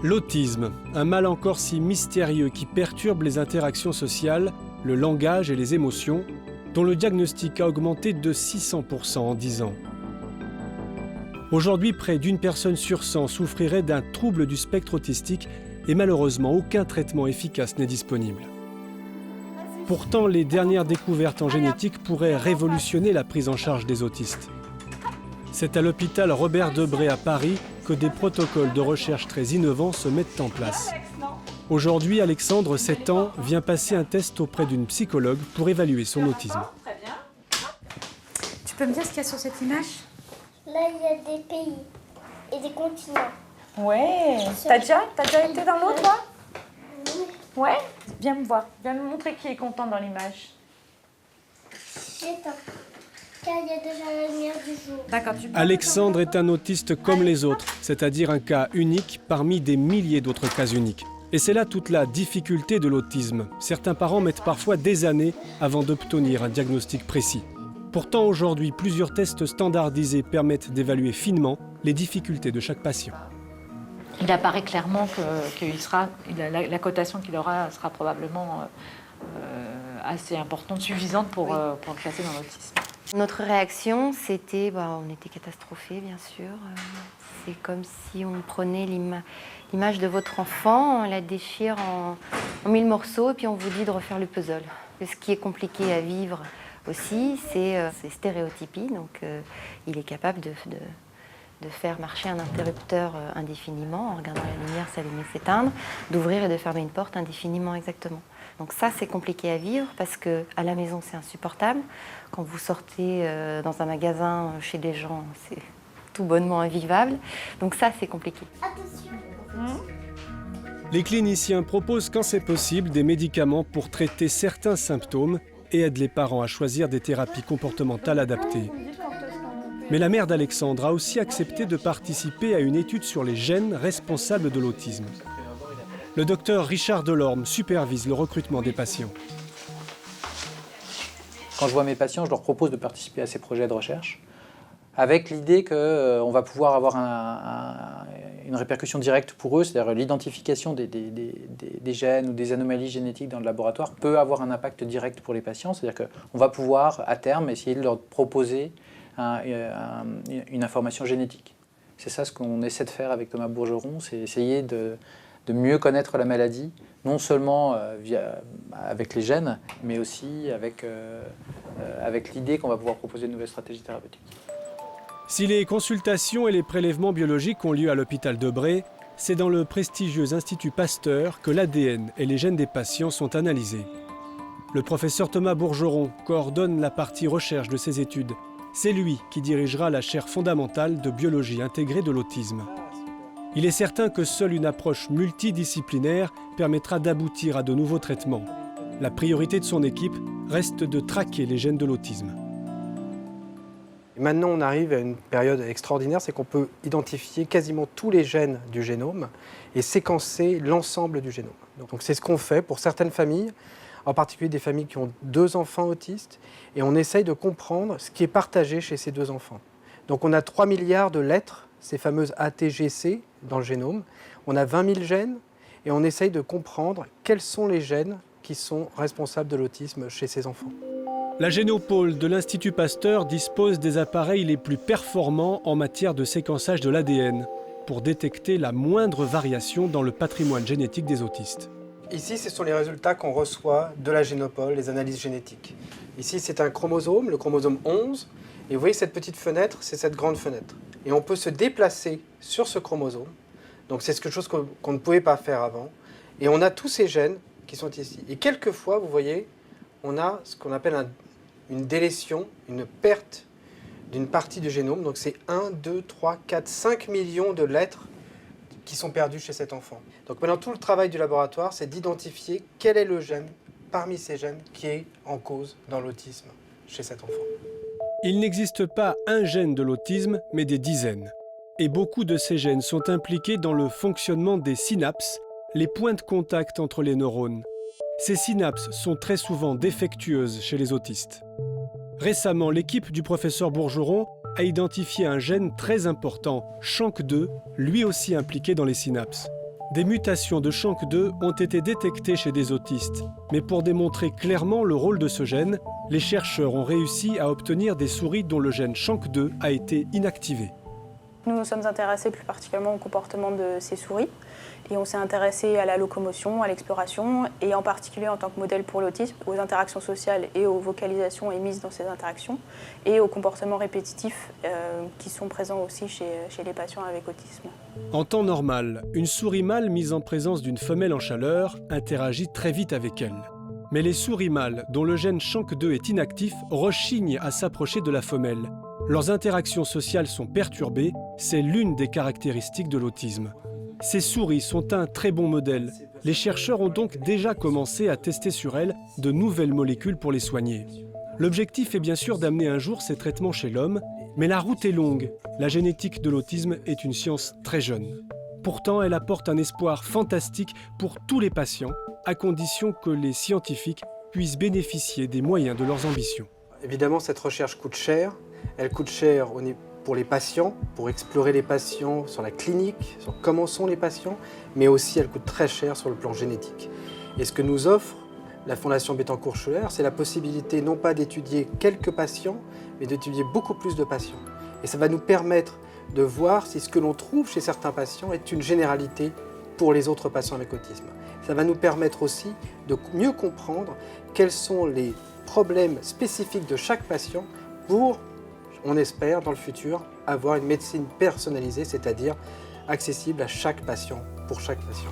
L'autisme, un mal encore si mystérieux qui perturbe les interactions sociales, le langage et les émotions, dont le diagnostic a augmenté de 600% en 10 ans. Aujourd'hui, près d'une personne sur 100 souffrirait d'un trouble du spectre autistique et malheureusement, aucun traitement efficace n'est disponible. Pourtant, les dernières découvertes en génétique pourraient révolutionner la prise en charge des autistes. C'est à l'hôpital Robert Debré à Paris que des protocoles de recherche très innovants se mettent en place. Aujourd'hui, Alexandre, 7 ans, vient passer un test auprès d'une psychologue pour évaluer son autisme. Tu peux me dire ce qu'il y a sur cette image? Là, il y a des pays et des continents. Ouais. T'as déjà été dans l'autre, toi? Oui. Ouais. Viens me voir. Viens me montrer qui est content dans l'image. J'éteins. Car il y a déjà la lumière du jour. D'accord. Alexandre est un autiste comme les autres, c'est-à-dire un cas unique parmi des milliers d'autres cas uniques. Et c'est là toute la difficulté de l'autisme. Certains parents mettent parfois des années avant d'obtenir un diagnostic précis. Pourtant, aujourd'hui, plusieurs tests standardisés permettent d'évaluer finement les difficultés de chaque patient. Il apparaît clairement que la cotation qu'il aura sera probablement assez importante, suffisante pour le classer dans l'autisme. Notre réaction, c'était, on était catastrophés, bien sûr. C'est comme si on prenait l'image de votre enfant, on la déchire en 1000 morceaux et puis on vous dit de refaire le puzzle. Ce qui est compliqué à vivre aussi, c'est ces stéréotypies. Donc, il est capable de faire marcher un interrupteur indéfiniment, en regardant la lumière s'allumer, s'éteindre, d'ouvrir et de fermer une porte indéfiniment exactement. Donc ça, c'est compliqué à vivre parce qu'à la maison, c'est insupportable. Quand vous sortez dans un magasin chez des gens, c'est tout bonnement invivable. Donc ça, c'est compliqué. Attention. Les cliniciens proposent quand c'est possible des médicaments pour traiter certains symptômes et aident les parents à choisir des thérapies comportementales adaptées. Mais la mère d'Alexandre a aussi accepté de participer à une étude sur les gènes responsables de l'autisme. Le docteur Richard Delorme supervise le recrutement des patients. Quand je vois mes patients, je leur propose de participer à ces projets de recherche avec l'idée qu'on va pouvoir avoir une répercussion directe pour eux, c'est-à-dire l'identification des gènes ou des anomalies génétiques dans le laboratoire peut avoir un impact direct pour les patients, c'est-à-dire qu'on va pouvoir à terme essayer de leur proposer une information génétique. C'est ça ce qu'on essaie de faire avec Thomas Bourgeron, c'est essayer de mieux connaître la maladie, non seulement avec les gènes, mais aussi avec l'idée qu'on va pouvoir proposer de nouvelles stratégies thérapeutiques. Si les consultations et les prélèvements biologiques ont lieu à l'hôpital Debré, c'est dans le prestigieux Institut Pasteur que l'ADN et les gènes des patients sont analysés. Le professeur Thomas Bourgeron coordonne la partie recherche de ces études. C'est lui qui dirigera la chaire fondamentale de biologie intégrée de l'autisme. Il est certain que seule une approche multidisciplinaire permettra d'aboutir à de nouveaux traitements. La priorité de son équipe reste de traquer les gènes de l'autisme. Maintenant, on arrive à une période extraordinaire, c'est qu'on peut identifier quasiment tous les gènes du génome et séquencer l'ensemble du génome. Donc c'est ce qu'on fait pour certaines familles, en particulier des familles qui ont 2 enfants autistes, et on essaye de comprendre ce qui est partagé chez ces 2 enfants. Donc on a 3 milliards de lettres, ces fameuses ATGC dans le génome, on a 20 000 gènes, et on essaye de comprendre quels sont les gènes qui sont responsables de l'autisme chez ces enfants. La Génopole de l'Institut Pasteur dispose des appareils les plus performants en matière de séquençage de l'ADN pour détecter la moindre variation dans le patrimoine génétique des autistes. Ici, ce sont les résultats qu'on reçoit de la Génopole, les analyses génétiques. Ici, c'est un chromosome, le chromosome 11, et vous voyez cette petite fenêtre, c'est cette grande fenêtre. Et on peut se déplacer sur ce chromosome, donc c'est quelque chose qu'on ne pouvait pas faire avant, et on a tous ces gènes qui sont ici. Et quelquefois, vous voyez, on a ce qu'on appelle une délétion, une perte d'une partie du génome. Donc c'est 1, 2, 3, 4, 5 millions de lettres qui sont perdues chez cet enfant. Donc maintenant, tout le travail du laboratoire, c'est d'identifier quel est le gène, parmi ces gènes, qui est en cause dans l'autisme chez cet enfant. Il n'existe pas un gène de l'autisme, mais des dizaines. Et beaucoup de ces gènes sont impliqués dans le fonctionnement des synapses, les points de contact entre les neurones. Ces synapses sont très souvent défectueuses chez les autistes. Récemment, l'équipe du professeur Bourgeron a identifié un gène très important, SHANK2, lui aussi impliqué dans les synapses. Des mutations de SHANK2 ont été détectées chez des autistes. Mais pour démontrer clairement le rôle de ce gène, les chercheurs ont réussi à obtenir des souris dont le gène SHANK2 a été inactivé. Nous nous sommes intéressés plus particulièrement au comportement de ces souris et on s'est intéressé à la locomotion, à l'exploration et en particulier en tant que modèle pour l'autisme, aux interactions sociales et aux vocalisations émises dans ces interactions et aux comportements répétitifs qui sont présents aussi chez les patients avec autisme. En temps normal, une souris mâle mise en présence d'une femelle en chaleur interagit très vite avec elle. Mais les souris mâles dont le gène SHANK2 est inactif rechignent à s'approcher de la femelle. Leurs interactions sociales sont perturbées, c'est l'une des caractéristiques de l'autisme. Ces souris sont un très bon modèle. Les chercheurs ont donc déjà commencé à tester sur elles de nouvelles molécules pour les soigner. L'objectif est bien sûr d'amener un jour ces traitements chez l'homme, mais la route est longue. La génétique de l'autisme est une science très jeune. Pourtant, elle apporte un espoir fantastique pour tous les patients, à condition que les scientifiques puissent bénéficier des moyens de leurs ambitions. Évidemment, cette recherche coûte cher. Elle coûte cher pour les patients, pour explorer les patients sur la clinique, sur comment sont les patients, mais aussi elle coûte très cher sur le plan génétique. Et ce que nous offre la Fondation Bettencourt-Schœller, c'est la possibilité non pas d'étudier quelques patients, mais d'étudier beaucoup plus de patients. Et ça va nous permettre de voir si ce que l'on trouve chez certains patients est une généralité pour les autres patients avec autisme. Ça va nous permettre aussi de mieux comprendre quels sont les problèmes spécifiques de chaque patient pour, on espère dans le futur, avoir une médecine personnalisée, c'est-à-dire accessible à chaque patient, pour chaque patient.